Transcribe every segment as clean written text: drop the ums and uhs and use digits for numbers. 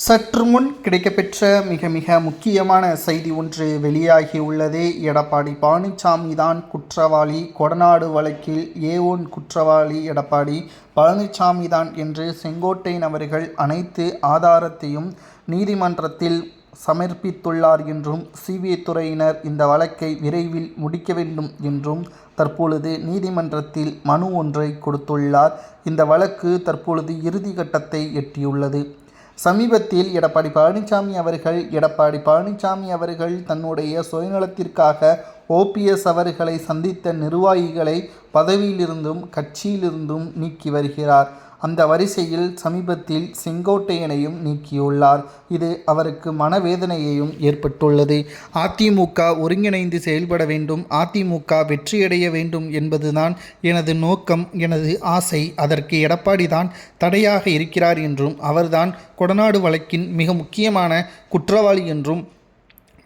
சற்று முன் கிடைக்கப்பெற்ற மிக முக்கியமான செய்தி ஒன்று வெளியாகியுள்ளது. எடப்பாடி பழனிசாமி தான் குற்றவாளி, கொடநாடு வழக்கில் ஏ1 குற்றவாளி எடப்பாடி பழனிசாமி தான் என்று செங்கோட்டையன் அவர்கள் அனைத்து ஆதாரத்தையும் நீதிமன்றத்தில் சமர்ப்பித்துள்ளார் என்றும், சிபிஐ துறையினர் இந்த வழக்கை விரைவில் முடிக்க வேண்டும் என்றும் தற்பொழுது நீதிமன்றத்தில் மனு ஒன்றை கொடுத்துள்ளார். இந்த வழக்கு தற்பொழுது இறுதி கட்டத்தை எட்டியுள்ளது. சமீபத்தில் எடப்பாடி பழனிசாமி அவர்கள் தன்னுடைய சுயநலத்திற்காக ஓபிஎஸ் அவர்களை சந்தித்த நிர்வாகிகளை பதவியிலிருந்தும் கட்சியிலிருந்தும் நீக்கி வருகிறார். அந்த வரிசையில் சமீபத்தில் செங்கோட்டையனையும் நீக்கியுள்ளார். இது அவருக்கு மனவேதனையையும் ஏற்பட்டுள்ளது. அதிமுக ஒருங்கிணைந்து செயல்பட வேண்டும், அதிமுக வெற்றியடைய வேண்டும் என்பதுதான் எனது நோக்கம், எனது ஆசை. அதற்கு எடப்பாடி தான் தடையாக இருக்கிறார் என்றும், அவர்தான் கொடநாடு வழக்கின் மிக முக்கியமான குற்றவாளி என்றும்,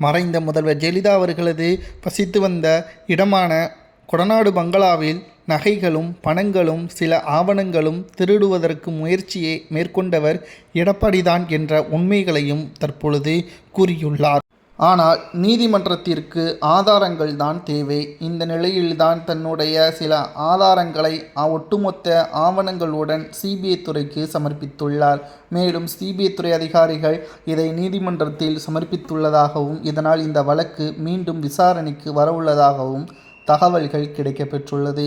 மறைந்த முதல்வர் ஜெயலலிதா அவர்களது வசித்து வந்த இடமான கொடநாடு பங்களாவில் நகைகளும் பணங்களும் சில ஆவணங்களும் திருடுவதற்கு முயற்சியை மேற்கொண்டவர் எடப்பாடிதான் என்ற உண்மைகளையும் தற்பொழுது கூறியுள்ளார். ஆனால் நீதிமன்றத்திற்கு ஆதாரங்கள் தான் தேவை. இந்த நிலையில்தான் தன்னுடைய சில ஆதாரங்களை ஒட்டுமொத்த ஆவணங்களுடன் சிபிஐ துறைக்கு சமர்ப்பித்துள்ளார். மேலும் சிபிஐ துறை அதிகாரிகள் இதை நீதிமன்றத்தில் சமர்ப்பித்துள்ளதாகவும், இதனால் இந்த வழக்கு மீண்டும் விசாரணைக்கு வரவுள்ளதாகவும் தகவல்கள் கிடைக்கப்பெற்றுள்ளது.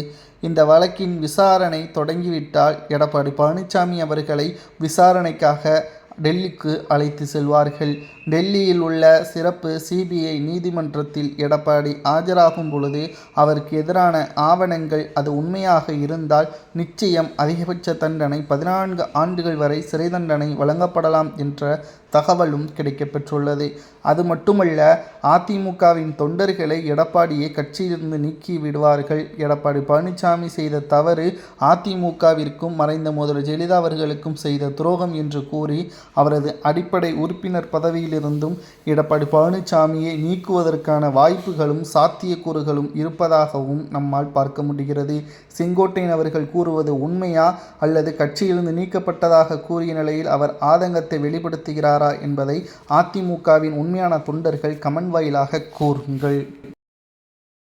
இந்த வழக்கின் விசாரணை தொடங்கிவிட்டால் எடப்பாடி பழனிசாமி அவர்களை விசாரணைக்காக டெல்லிக்கு அழைத்து செல்வார்கள். டெல்லியில் உள்ள சிறப்பு சிபிஐ நீதிமன்றத்தில் எடப்பாடி ஆஜராகும் பொழுது அவருக்கு எதிரான ஆவணங்கள் அது உண்மையாக இருந்தால் நிச்சயம் அதிகபட்ச தண்டனை 14 ஆண்டுகள் வரை சிறை தண்டனை வழங்கப்படலாம் என்ற தகவலும் கிடைக்கப்பெற்றுள்ளது. அது மட்டுமல்ல, அதிமுகவின் தொண்டர்களை எடப்பாடியை கட்சியிலிருந்து நீக்கி விடுவார்கள். எடப்பாடி பழனிசாமி செய்த தவறு அதிமுகவிற்கும் மறைந்த முதல்வர் ஜெயலலிதா அவர்களுக்கும் செய்த துரோகம் என்று கூறி அவரது அடிப்படை உறுப்பினர் பதவியிலிருந்தும் எடப்பாடி பழனிசாமியை நீக்குவதற்கான வாய்ப்புகளும் சாத்தியக்கூறுகளும் இருப்பதாகவும் நம்மால் பார்க்க முடிகிறது. செங்கோட்டையன் அவர்கள் கூறுவது உண்மையா அல்லது கட்சியிலிருந்து நீக்கப்பட்டதாக கூறிய நிலையில் அவர் ஆதங்கத்தை வெளிப்படுத்துகிறாரா என்பதை அதிமுகவின் உண்மையான தொண்டர்கள் கமெண்ட் வாயிலாக கூறுங்கள்.